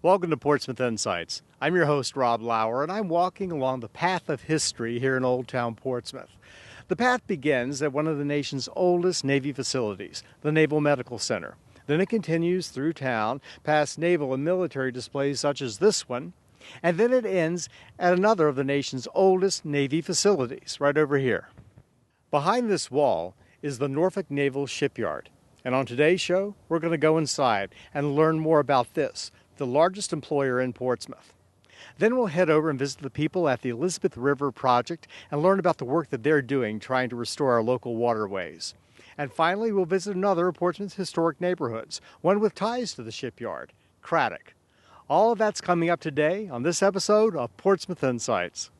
Welcome to Portsmouth Insights. I'm your host, Rob Lauer, and I'm walking along the path of history here in Old Town Portsmouth. The path begins at one of the nation's oldest Navy facilities, the Naval Medical Center. Then it continues through town, past naval and military displays such as this one, and then it ends at another of the nation's oldest Navy facilities, right over here. Behind this wall is the Norfolk Naval Shipyard. And on today's show, we're going to go inside and learn more about this, the largest employer in Portsmouth. Then we'll head over and visit the people at the Elizabeth River Project and learn about the work that they're doing trying to restore our local waterways. And finally, we'll visit another of Portsmouth's historic neighborhoods, one with ties to the shipyard, Craddock. All of that's coming up today on this episode of Portsmouth Insights.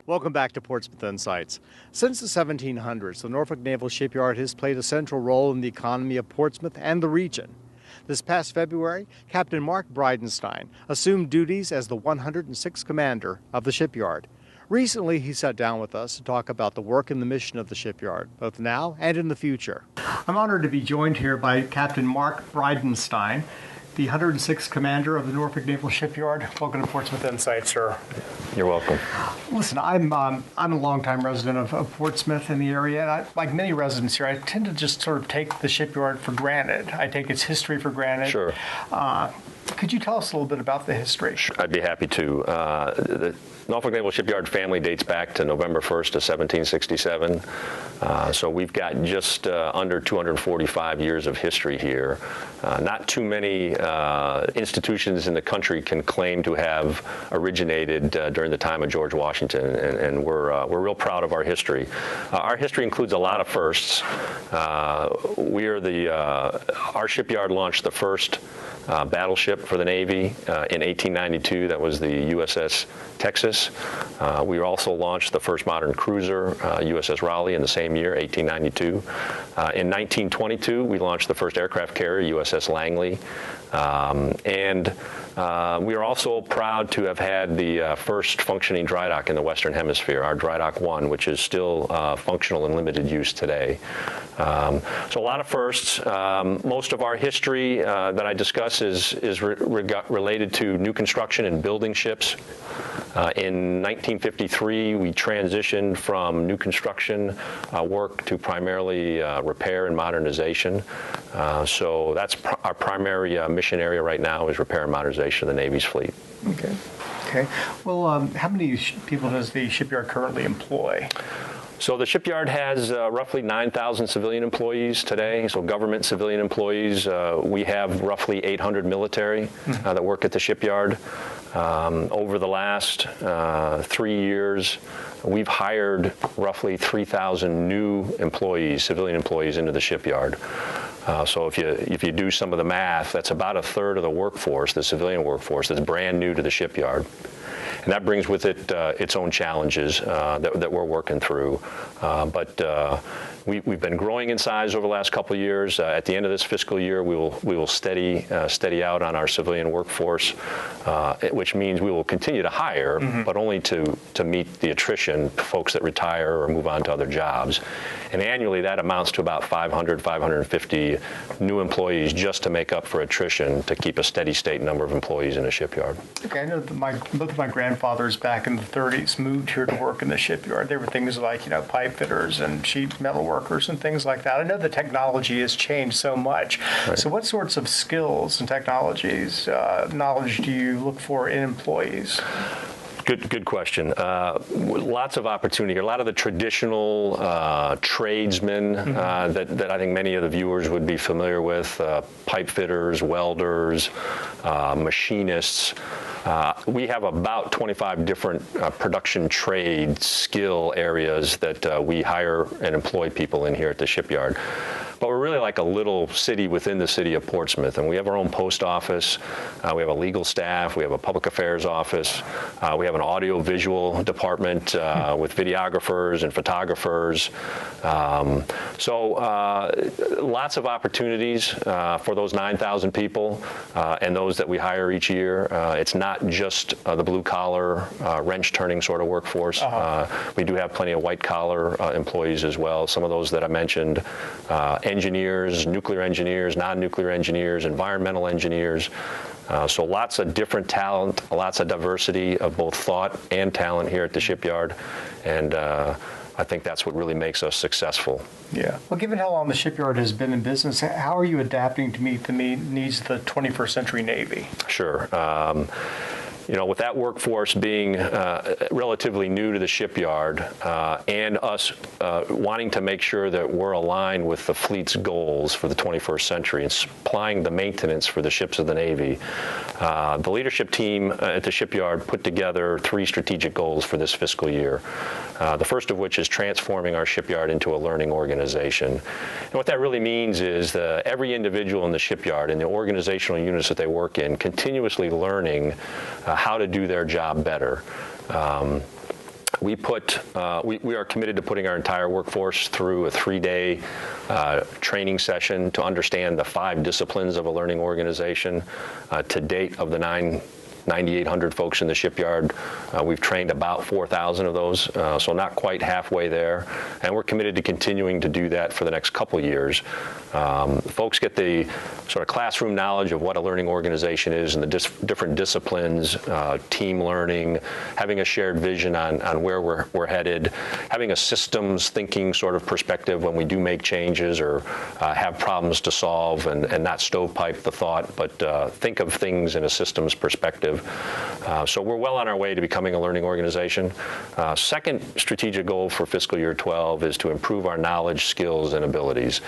Welcome back to Portsmouth Insights. Since the 1700s, the Norfolk Naval Shipyard has played a central role in the economy of Portsmouth and the region. This past February, Captain Mark Bridenstine assumed duties as the 106th commander of the shipyard. Recently, he sat down with us to talk about the work and the mission of the shipyard, both now and in the future. I'm honored to be joined here by Captain Mark Bridenstine, the 106th commander of the Norfolk Naval Shipyard. Welcome to Portsmouth Insights, sir. You're welcome. Listen, I'm a longtime resident of Portsmouth in the area, and like many residents here, I tend to just sort of take the shipyard for granted. I take its history for granted. Sure. Could you tell us a little bit about the history? I'd be happy to. The Norfolk Naval Shipyard family dates back to November 1st of 1767. So we've got just under 245 years of history here. Not too many institutions in the country can claim to have originated during the time of George Washington, and we're real proud of our history. Our history includes a lot of firsts. Our shipyard launched the first battleship for the Navy in 1892. That was the USS Texas. We also launched the first modern cruiser, USS Raleigh, in the same year, 1892. In 1922, we launched the first aircraft carrier, USS Langley. We are also proud to have had the first functioning dry dock in the Western Hemisphere, our Dry Dock 1, which is still functional and limited use today. So a lot of firsts. Most of our history that I discuss is related to new construction and building ships. In 1953, we transitioned from new construction work to primarily repair and modernization. So that's our primary mission area right now is repair and modernization of the Navy's fleet. Okay. Well, how many people does the shipyard currently employ? So the shipyard has roughly 9,000 civilian employees today, so government civilian employees. We have roughly 800 military that work at the shipyard. Over the last 3 years, we've hired roughly 3,000 new employees, civilian employees, into the shipyard. So if you do some of the math, that's about a third of the workforce, the civilian workforce, that's brand new to the shipyard. And that brings with it its own challenges that we're working through. But we've been growing in size over the last couple of years. At the end of this fiscal year, we will steady out on our civilian workforce, which means we will continue to hire, but only to meet the attrition, folks that retire or move on to other jobs. And annually, that amounts to about 500, 550 new employees just to make up for attrition to keep a steady state number of employees in a shipyard. Okay, I know that both of my grandfathers back in the 30s moved here to work in the shipyard. There were things like, pipe fitters and sheet metal workers and things like that. I know the technology has changed so much. Right. So what sorts of skills and technologies, knowledge do you look for in employees? Good question. Lots of opportunity here. A lot of the traditional tradesmen that I think many of the viewers would be familiar with, pipe fitters, welders, machinists. We have about 25 different production trade skill areas that we hire and employ people in here at the shipyard. But we're really like a little city within the city of Portsmouth, and we have our own post office, we have a legal staff, we have a public affairs office, we have an audio-visual department with videographers and photographers. Lots of opportunities for those 9,000 people and those that we hire each year. It's not just the blue-collar, wrench-turning sort of workforce. We do have plenty of white-collar employees as well. Some of those that I mentioned, engineers, nuclear engineers, non-nuclear engineers, environmental engineers. So lots of different talent, lots of diversity of both thought and talent here at the shipyard. And I think that's what really makes us successful. Yeah. Well, given how long the shipyard has been in business, how are you adapting to meet the needs of the 21st century Navy? Sure. With that workforce being relatively new to the shipyard and us wanting to make sure that we're aligned with the fleet's goals for the 21st century and supplying the maintenance for the ships of the Navy, the leadership team at the shipyard put together 3 strategic goals for this fiscal year. The first of which is transforming our shipyard into a learning organization. And what that really means is every individual in the shipyard and the organizational units that they work in continuously learning how to do their job better. We are committed to putting our entire workforce through a 3-day training session to understand the 5 disciplines of a learning organization. To date, of the 9,800 folks in the shipyard, we've trained about 4,000 of those, so not quite halfway there. And we're committed to continuing to do that for the next couple years. Folks get the sort of classroom knowledge of what a learning organization is and the different disciplines, team learning, having a shared vision on where we're headed, having a systems thinking sort of perspective when we do make changes or have problems to solve, and not stovepipe the thought, but think of things in a systems perspective. So we're well on our way to becoming a learning organization. Second strategic goal for fiscal year 12 is to improve our knowledge, skills, and abilities.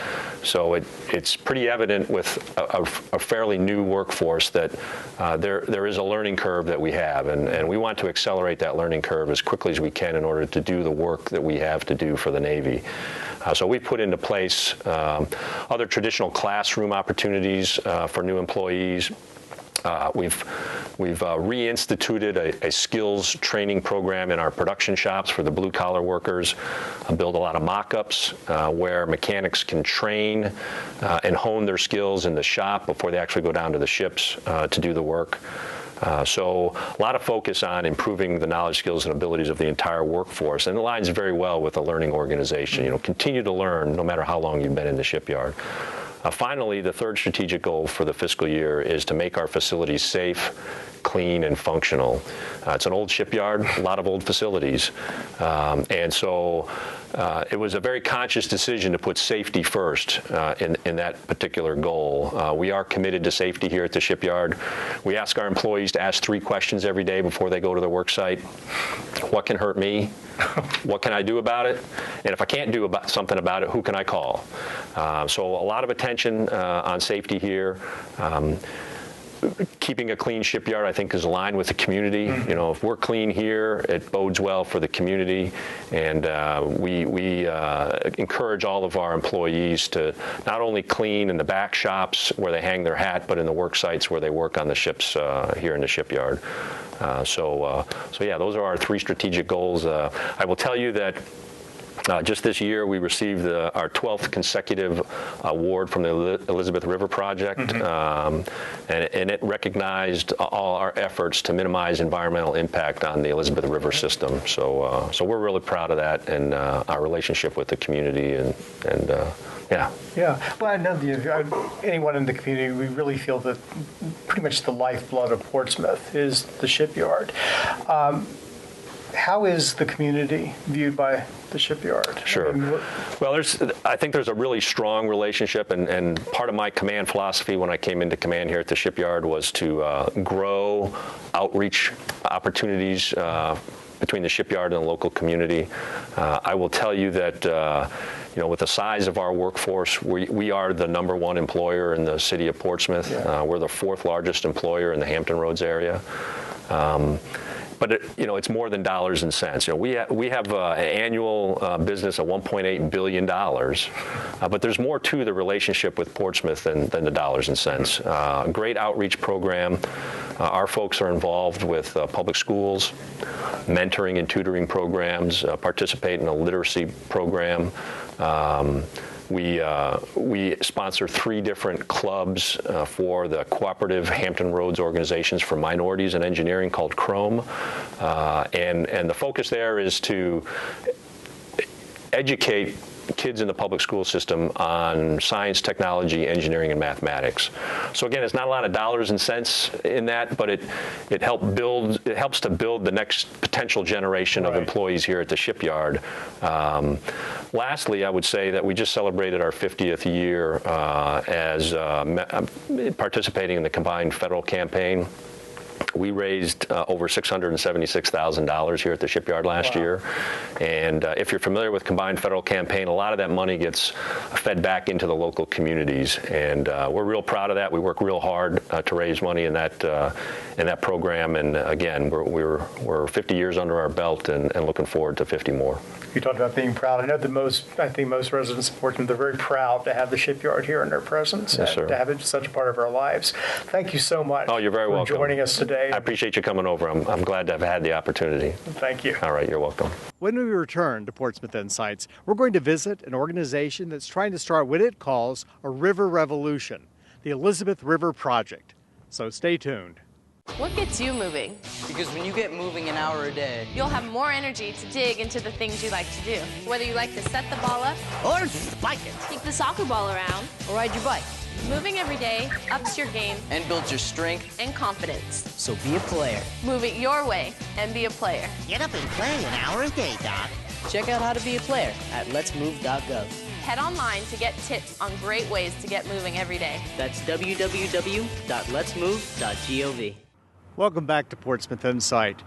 So it's pretty evident with a fairly new workforce that there is a learning curve that we have, and we want to accelerate that learning curve as quickly as we can in order to do the work that we have to do for the Navy. So we put into place other traditional classroom opportunities for new employees. We've reinstituted a skills training program in our production shops for the blue-collar workers, build a lot of mock-ups where mechanics can train and hone their skills in the shop before they actually go down to the ships to do the work. So a lot of focus on improving the knowledge, skills, and abilities of the entire workforce, and it aligns very well with a learning organization. Continue to learn no matter how long you've been in the shipyard. Finally, the third strategic goal for the fiscal year is to make our facilities safe, clean, and functional. It's an old shipyard, a lot of old facilities, and so it was a very conscious decision to put safety first in that particular goal. We are committed to safety here at the shipyard. We ask our employees to ask 3 questions every day before they go to the work site. What can hurt me? What can I do about it? And if I can't do something about it, who can I call? So a lot of attention on safety here. Keeping a clean shipyard, I think, is aligned with the community. If we're clean here, it bodes well for the community, and we encourage all of our employees to not only clean in the back shops where they hang their hat, but in the work sites where they work on the ships here in the shipyard. So yeah, those are our 3 strategic goals. I will tell you that just this year, we received our 12th consecutive award from the Elizabeth River Project, and it recognized all our efforts to minimize environmental impact on the Elizabeth River system. So we're really proud of that and our relationship with the community, and yeah. Yeah. Well, I know anyone in the community, we really feel that pretty much the lifeblood of Portsmouth is the shipyard. How is the community viewed by the shipyard? Sure. Well, I think there's a really strong relationship, and part of my command philosophy when I came into command here at the shipyard was to grow outreach opportunities between the shipyard and the local community. I will tell you that with the size of our workforce, we are the #1 employer in the city of Portsmouth. Yeah. We're the 4th largest employer in the Hampton Roads area. but it's more than dollars and cents. We have an annual business of $1.8 billion, but there's more to the relationship with Portsmouth than the dollars and cents. Great outreach program. Our folks are involved with public schools, mentoring and tutoring programs, participate in a literacy program. We sponsor 3 different clubs for the cooperative Hampton Roads organizations for minorities in engineering called CHROME, and the focus there is to educate kids in the public school system on science, technology, engineering, and mathematics. So again, it's not a lot of dollars and cents in that, but it helps to build the next potential generation of employees here at the shipyard. Lastly, I would say that we just celebrated our 50th year as participating in the combined federal campaign. We raised over $676,000 here at the shipyard last year. And if you're familiar with combined federal campaign, a lot of that money gets fed back into the local communities. And we're real proud of that. We work real hard to raise money in that program. And again, we're 50 years under our belt and looking forward to 50 more. You talked about being proud. I know that I think most residents of Portsmouth are very proud to have the shipyard here in their presence, yes, and to have it such a part of our lives. Thank you so much. Oh, you're very welcome. For joining us today. I appreciate you coming over. I'm glad to have had the opportunity. Thank you. All right, you're welcome. When we return to Portsmouth Insights, we're going to visit an organization that's trying to start what it calls a river revolution, the Elizabeth River Project. So stay tuned. What gets you moving? Because when you get moving an hour a day, you'll have more energy to dig into the things you like to do. Whether you like to set the ball up, or spike it, keep the soccer ball around, or ride your bike. Moving every day ups your game and builds your strength and confidence. So be a player. Move it your way and be a player. Get up and play an hour a day, Doc. Check out how to be a player at letsmove.gov. Head online to get tips on great ways to get moving every day. That's www.letsmove.gov. Welcome back to Portsmouth Insight.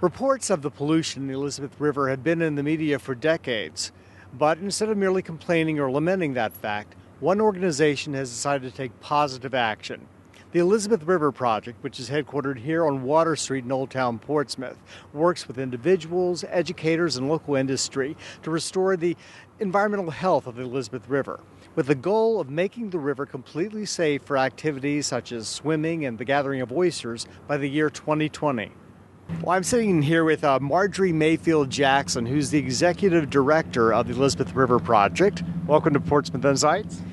Reports of the pollution in the Elizabeth River have been in the media for decades. But instead of merely complaining or lamenting that fact, one organization has decided to take positive action. The Elizabeth River Project, which is headquartered here on Water Street in Old Town Portsmouth, works with individuals, educators, and local industry to restore the environmental health of the Elizabeth River, with the goal of making the river completely safe for activities such as swimming and the gathering of oysters by the year 2020. Well, I'm sitting here with Marjorie Mayfield Jackson, who's the Executive Director of the Elizabeth River Project. Welcome to Portsmouth Insights.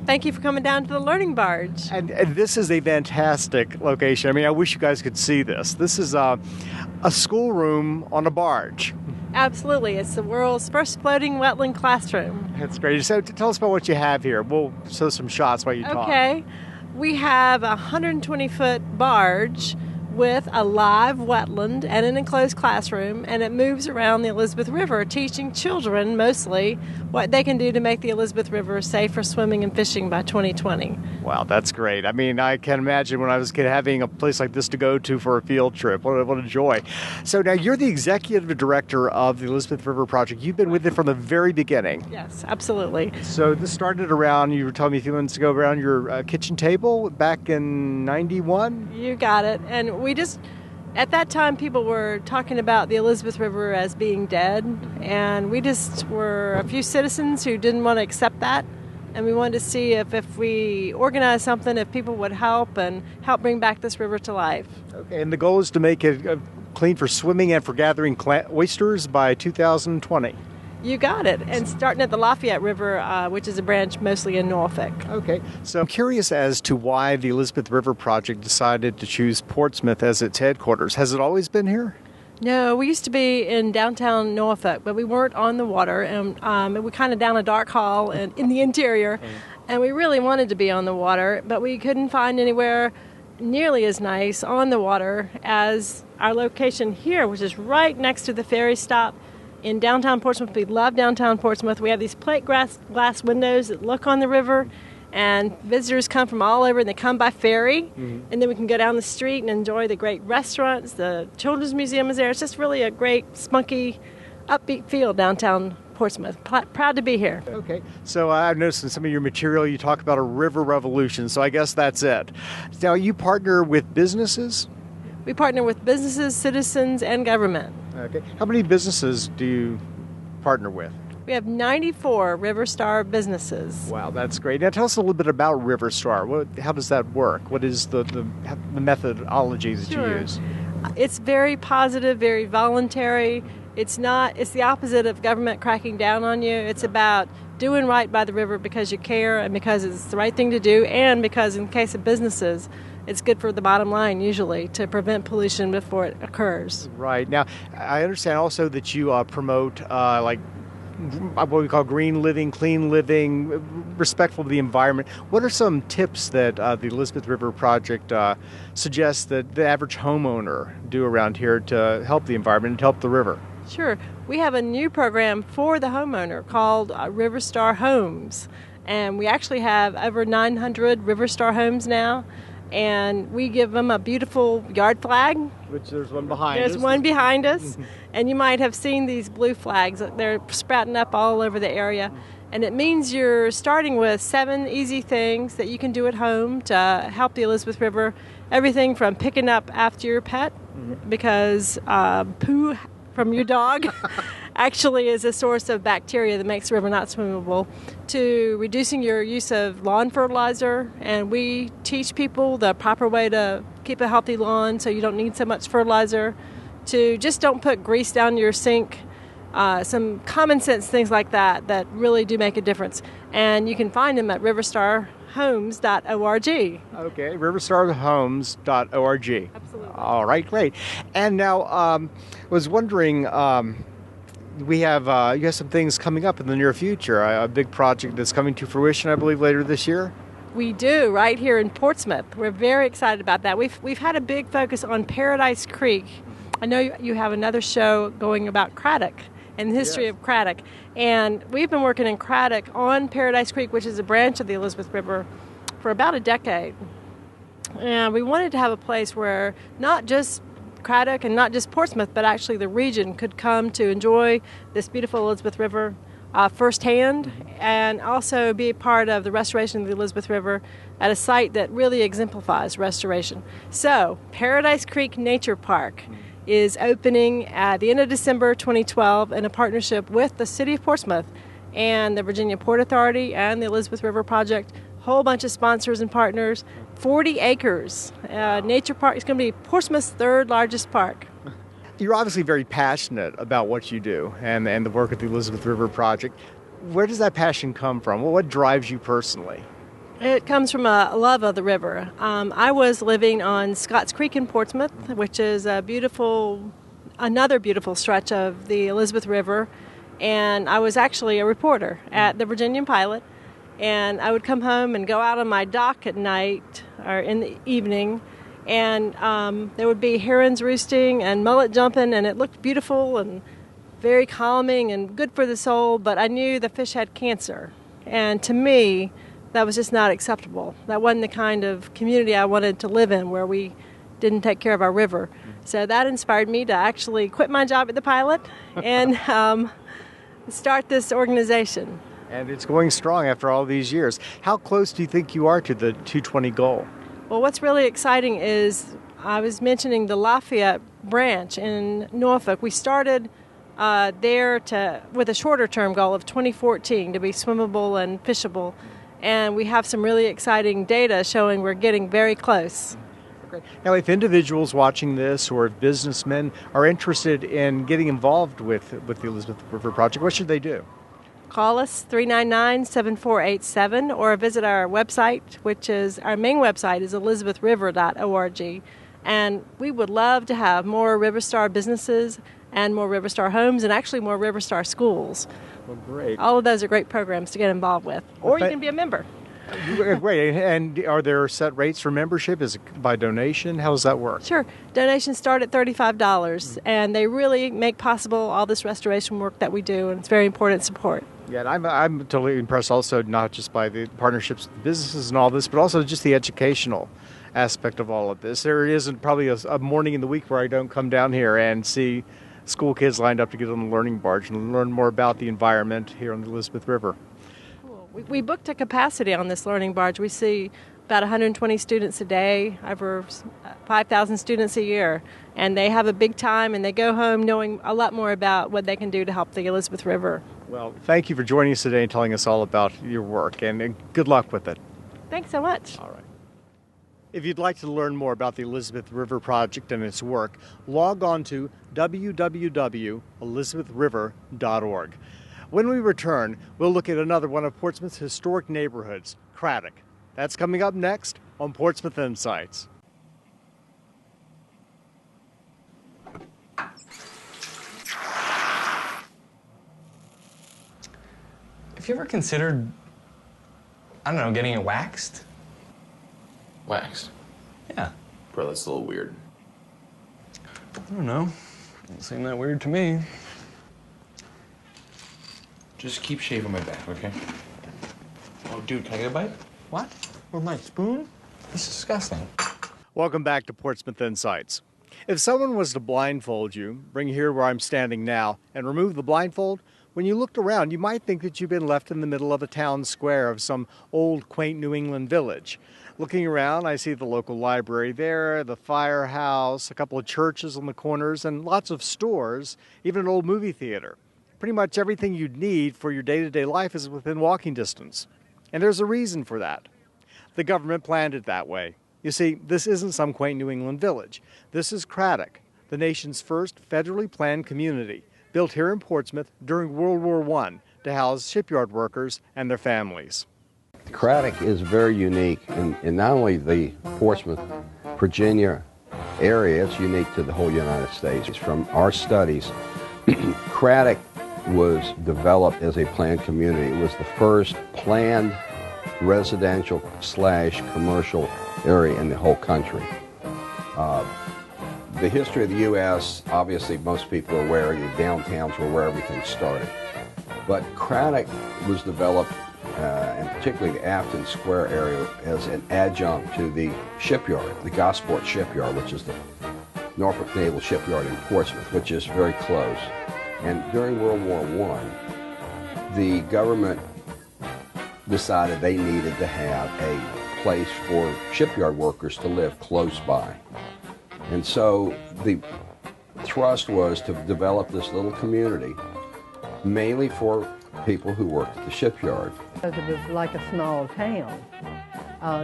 Thank you for coming down to the learning barge. And this is a fantastic location. I mean, I wish you guys could see this. This is a schoolroom on a barge. Absolutely. It's the world's first floating wetland classroom. That's great. So tell us about what you have here. We'll show some shots while you talk. Okay. We have a 120-foot barge with a live wetland and an enclosed classroom, and it moves around the Elizabeth River, teaching children mostly what they can do to make the Elizabeth River safe for swimming and fishing by 2020. Wow, that's great. I mean, I can imagine when I was a kid having a place like this to go to for a field trip. What a joy. So now you're the Executive Director of the Elizabeth River Project. You've been with it from the very beginning. Yes, absolutely. So this started around, you were telling me a few minutes ago, around your kitchen table back in 91? You got it. And we just, at that time, people were talking about the Elizabeth River as being dead, and we just were a few citizens who didn't want to accept that, and we wanted to see if we organized something, if people would help and help bring back this river to life. Okay, and the goal is to make it clean for swimming and for gathering oysters by 2020. You got it. And starting at the Lafayette River, which is a branch mostly in Norfolk. Okay. So I'm curious as to why the Elizabeth River Project decided to choose Portsmouth as its headquarters. Has it always been here? No, we used to be in downtown Norfolk, but we weren't on the water. And we were kind of down a dark hall and in the interior. And we really wanted to be on the water, but we couldn't find anywhere nearly as nice on the water as our location here, which is right next to the ferry stop in downtown Portsmouth. We love downtown Portsmouth. We have these plate glass windows that look on the river, and visitors come from all over, and they come by ferry, and then we can go down the street and enjoy the great restaurants. The Children's Museum is there. It's just really a great, spunky, upbeat feel downtown Portsmouth. Proud to be here. Okay. So I've noticed in some of your material you talk about a river revolution, so I guess that's it. Now, you partner with businesses? We partner with businesses, citizens, and government. Okay. How many businesses do you partner with? We have 94 Riverstar businesses. Wow, that's great. Now tell us a little bit about Riverstar. How does that work? What is the methodology that you use? It's very positive, very voluntary. It's the opposite of government cracking down on you. It's about doing right by the river because you care and because it's the right thing to do, and because in case of businesses, it's good for the bottom line usually to prevent pollution before it occurs. Right. Now, I understand also that you promote what we call green living, clean living, respectful of the environment. What are some tips that the Elizabeth River Project suggests that the average homeowner do around here to help the environment and help the river? Sure. We have a new program for the homeowner called Riverstar Homes. And we actually have over 900 Riverstar homes now. And we give them a beautiful yard flag. Which there's one behind us. There's one behind us. And you might have seen these blue flags. They're sprouting up all over the area. And it means you're starting with 7 easy things that you can do at home to help the Elizabeth River. Everything from picking up after your pet, because poo from your dog actually is a source of bacteria that makes the river not swimmable, to reducing your use of lawn fertilizer. And we teach people the proper way to keep a healthy lawn so you don't need so much fertilizer, to just don't put grease down your sink. Some common sense things like that really do make a difference. And you can find them at riverstarhomes.org. Okay, riverstarhomes.org. Absolutely. All right, great. And now, was wondering, you have some things coming up in the near future. A big project that's coming to fruition, I believe, later this year. We do, right here in Portsmouth. We're very excited about that. We've had a big focus on Paradise Creek. I know you have another show going about Craddock and the history of Craddock. And we've been working in Craddock on Paradise Creek, which is a branch of the Elizabeth River, for about a decade. And we wanted to have a place where not just Craddock and not just Portsmouth, but actually the region could come to enjoy this beautiful Elizabeth River firsthand, and also be a part of the restoration of the Elizabeth River at a site that really exemplifies restoration. So, Paradise Creek Nature Park is opening at the end of December 2012 in a partnership with the City of Portsmouth and the Virginia Port Authority and the Elizabeth River Project. Whole bunch of sponsors and partners. 40 acres. Nature Park is going to be Portsmouth's third largest park. You're obviously very passionate about what you do and the work at the Elizabeth River Project. Where does that passion come from? What drives you personally? It comes from a love of the river. I was living on Scotts Creek in Portsmouth, which is another beautiful stretch of the Elizabeth River, and I was actually a reporter at the Virginian Pilot, and I would come home and go out on my dock at night or in the evening, and there would be herons roosting and mullet jumping, and it looked beautiful and very calming and good for the soul, but I knew the fish had cancer, and to me, that was just not acceptable. That wasn't the kind of community I wanted to live in, where we didn't take care of our river. So that inspired me to actually quit my job at the Pilot and start this organization. And it's going strong after all these years. How close do you think you are to the 220 goal? Well, what's really exciting is I was mentioning the Lafayette branch in Norfolk. We started there with a shorter term goal of 2014 to be swimmable and fishable. And we have some really exciting data showing we're getting very close. Now, if individuals watching this or if businessmen are interested in getting involved with the Elizabeth River Project, what should they do? Call us 399-7487 or visit our website, which is our main website is elizabethriver.org. And we would love to have more Riverstar businesses and more Riverstar homes and actually more Riverstar schools. Well, great. All of those are great programs to get involved with. Or you can be a member. Great. And are there set rates for membership? Is it by donation? How does that work? Sure. Donations start at $35, and they really make possible all this restoration work that we do, and it's very important support. Yeah, and I'm totally impressed also not just by the partnerships with businesses and all this, but also just the educational aspect of all of this. There isn't probably a morning in the week where I don't come down here and see school kids lined up to get on the learning barge and learn more about the environment here on the Elizabeth River. We booked a capacity on this learning barge. We see about 120 students a day, over 5,000 students a year. And they have a big time, and they go home knowing a lot more about what they can do to help the Elizabeth River. Well, thank you for joining us today and telling us all about your work, and good luck with it. Thanks so much. All right. If you'd like to learn more about the Elizabeth River Project and its work, log on to www.elizabethriver.org. When we return, we'll look at another one of Portsmouth's historic neighborhoods, Craddock. That's coming up next on Portsmouth Insights. Have you ever considered, I don't know, getting it waxed? Waxed? Yeah. Bro, that's a little weird. I don't know. Doesn't seem that weird to me. Just keep shaving my back, okay? Oh, dude, can I get a bite? What? With my spoon? That's disgusting. Welcome back to Portsmouth Insights. If someone was to blindfold you, bring you here where I'm standing now, and remove the blindfold, when you looked around, you might think that you've been left in the middle of a town square of some old, quaint New England village. Looking around, I see the local library there, the firehouse, a couple of churches on the corners, and lots of stores, even an old movie theater. Pretty much everything you'd need for your day-to-day life is within walking distance. And there's a reason for that. The government planned it that way. You see, this isn't some quaint New England village. This is Craddock, the nation's first federally planned community, built here in Portsmouth during World War I to house shipyard workers and their families. Craddock is very unique in not only the Portsmouth, Virginia area, it's unique to the whole United States. From our studies, Craddock was developed as a planned community. It was the first planned residential / commercial area in the whole country. The history of the U.S., obviously most people are aware, the downtowns were where everything started. But Craddock was developed, and particularly the Afton Square area, as an adjunct to the shipyard, the Gosport Shipyard, which is the Norfolk Naval Shipyard in Portsmouth, which is very close. And during World War I, the government decided they needed to have a place for shipyard workers to live close by. And so the thrust was to develop this little community, mainly for people who worked at the shipyard. It was like a small town.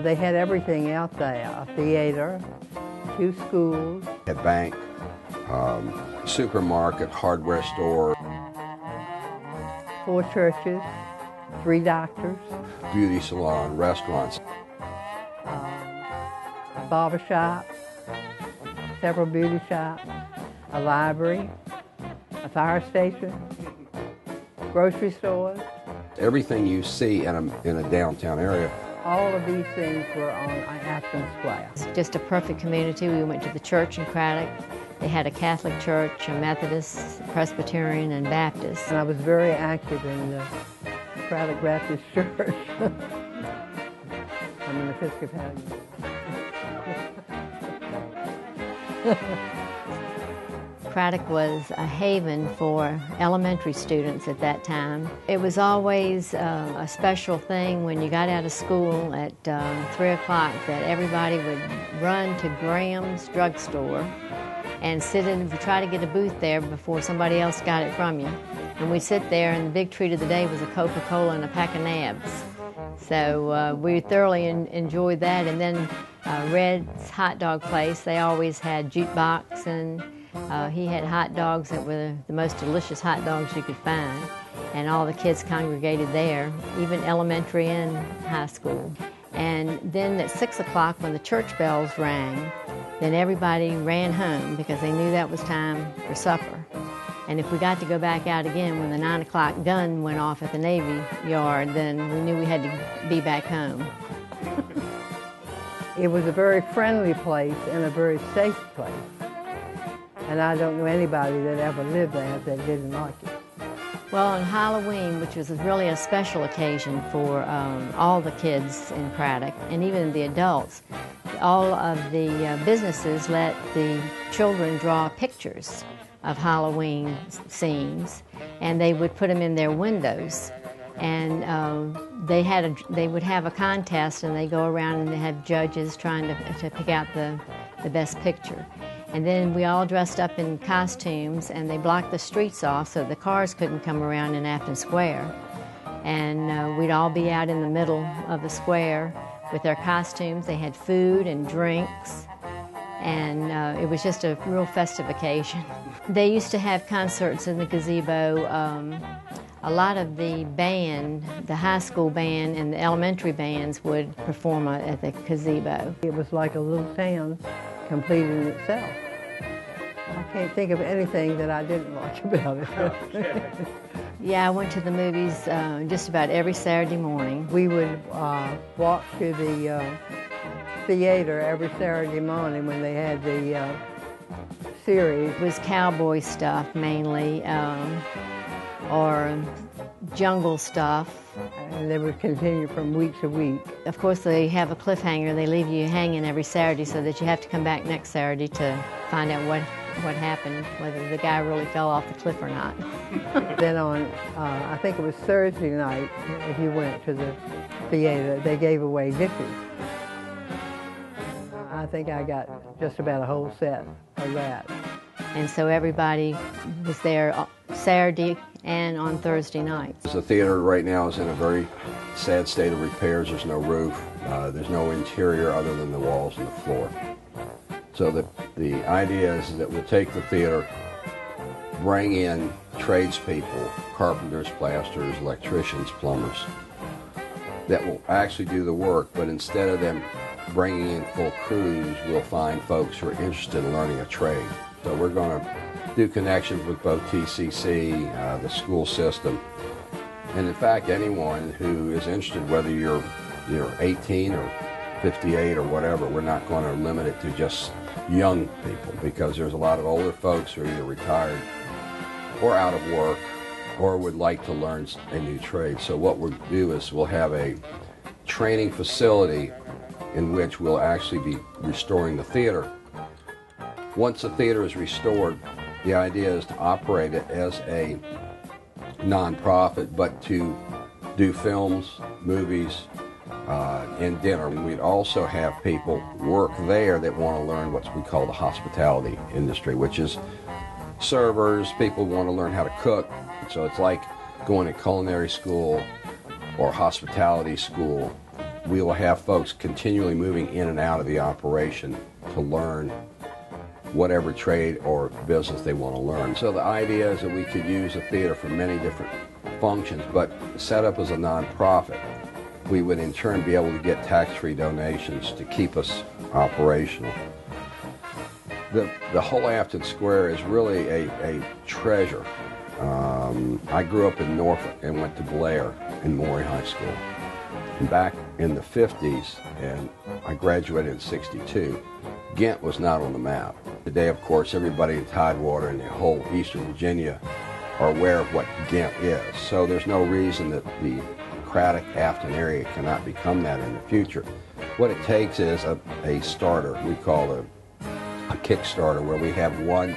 They had everything out there, a theater, 2 schools. A bank, supermarket, hardware store. 4 churches, 3 doctors. Beauty salon, restaurants. A barber shop, several beauty shops, a library, a fire station, grocery stores. Everything you see in a downtown area. All of these things were on Afton Square. It's just a perfect community. We went to the church in Craddock. They had a Catholic church, a Methodist, Presbyterian, and Baptist. And I was very active in the Craddock Baptist Church. I'm an Episcopalian. Craddock was a haven for elementary students at that time. It was always a special thing when you got out of school at 3 o'clock that everybody would run to Graham's drugstore and sit in, try to get a booth there before somebody else got it from you. And we'd sit there, and the big treat of the day was a Coca-Cola and a pack of nabs. So we thoroughly enjoyed that. And then Red's hot dog place, they always had jukebox, and he had hot dogs that were the most delicious hot dogs you could find. And all the kids congregated there, even elementary and high school. And then at 6 o'clock when the church bells rang, then everybody ran home because they knew that was time for supper. And if we got to go back out again when the 9 o'clock gun went off at the Navy Yard, then we knew we had to be back home. It was a very friendly place and a very safe place. And I don't know anybody that ever lived there that didn't like it. Well, on Halloween, which was really a special occasion for all the kids in Craddock, and even the adults, all of the businesses let the children draw pictures of Halloween scenes, and they would put them in their windows. And they would have a contest, and they go around and they have judges trying to pick out the best picture. And then we all dressed up in costumes, and they blocked the streets off so the cars couldn't come around in Afton Square. And we'd all be out in the middle of the square with their costumes. They had food and drinks, and it was just a real festive occasion. They used to have concerts in the gazebo. A lot of the band, the high school band and the elementary bands would perform at the gazebo. It was like a little town complete in itself. I can't think of anything that I didn't like about it. Okay. Yeah, I went to the movies just about every Saturday morning. We would walk to the theater every Saturday morning when they had the series. It was cowboy stuff mainly, or jungle stuff. And they would continue from week to week. Of course, they have a cliffhanger. They leave you hanging every Saturday so that you have to come back next Saturday to find out what happened, whether the guy really fell off the cliff or not. Then on, I think it was Thursday night, if you went to the theater, they gave away dishes. I think I got just about a whole set of that. And so everybody was there Saturday and on Thursday nights. The theater right now is in a very sad state of repairs. There's no roof. There's no interior other than the walls and the floor. So the idea is that we'll take the theater, bring in tradespeople, carpenters, plasterers, electricians, plumbers, that will actually do the work, but instead of them bringing in full crews, we'll find folks who are interested in learning a trade. So we're going to do connections with both TCC, the school system, and in fact anyone who is interested, whether you're 18 or 58 or whatever. We're not going to limit it to just young people, because there's a lot of older folks who are either retired or out of work or would like to learn a new trade. So what we'll do is we'll have a training facility in which we'll actually be restoring the theater. Once the theater is restored, the idea is to operate it as a nonprofit, but to do films, movies, and dinner. We'd also have people work there that want to learn what we call the hospitality industry, which is servers, people who want to learn how to cook. So it's like going to culinary school or hospitality school. We will have folks continually moving in and out of the operation to learn whatever trade or business they want to learn. So the idea is that we could use the theater for many different functions, but set up as a nonprofit, we would in turn be able to get tax-free donations to keep us operational. The whole Afton Square is really a treasure. I grew up in Norfolk and went to Blair in Maury High School. And back in the 50s, and I graduated in '62, Ghent was not on the map. Today, of course, everybody in Tidewater and the whole Eastern Virginia are aware of what Ghent is. So there's no reason that the Craddock Afton area cannot become that in the future. What it takes is a starter. We call it a Kickstarter, where we have one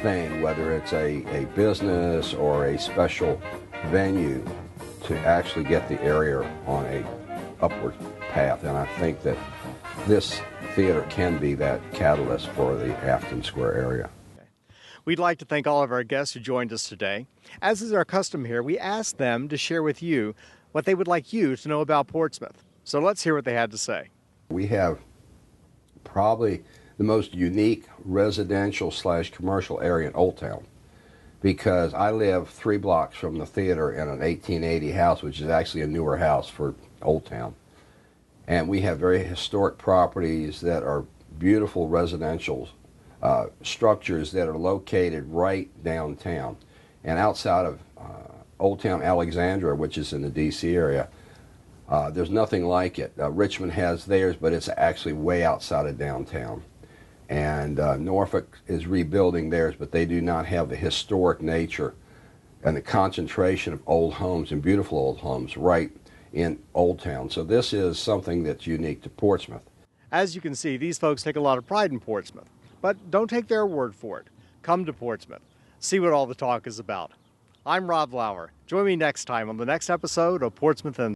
thing, whether it's a business or a special venue, to actually get the area on a upward path. And I think that this theater can be that catalyst for the Afton Square area. We'd like to thank all of our guests who joined us today. As is our custom here, we asked them to share with you what they would like you to know about Portsmouth. So let's hear what they had to say. We have probably the most unique residential / commercial area in Old Town, because I live 3 blocks from the theater in an 1880 house, which is actually a newer house for Old Town. And we have very historic properties that are beautiful residential structures that are located right downtown. And outside of Old Town Alexandria, which is in the D.C. area, there's nothing like it. Richmond has theirs, but it's actually way outside of downtown. And Norfolk is rebuilding theirs, but they do not have the historic nature and the concentration of old homes and beautiful old homes right in Old Town. So this is something that's unique to Portsmouth. As you can see, these folks take a lot of pride in Portsmouth. But don't take their word for it. Come to Portsmouth. See what all the talk is about. I'm Rob Lauer. Join me next time on the next episode of Portsmouth Insights.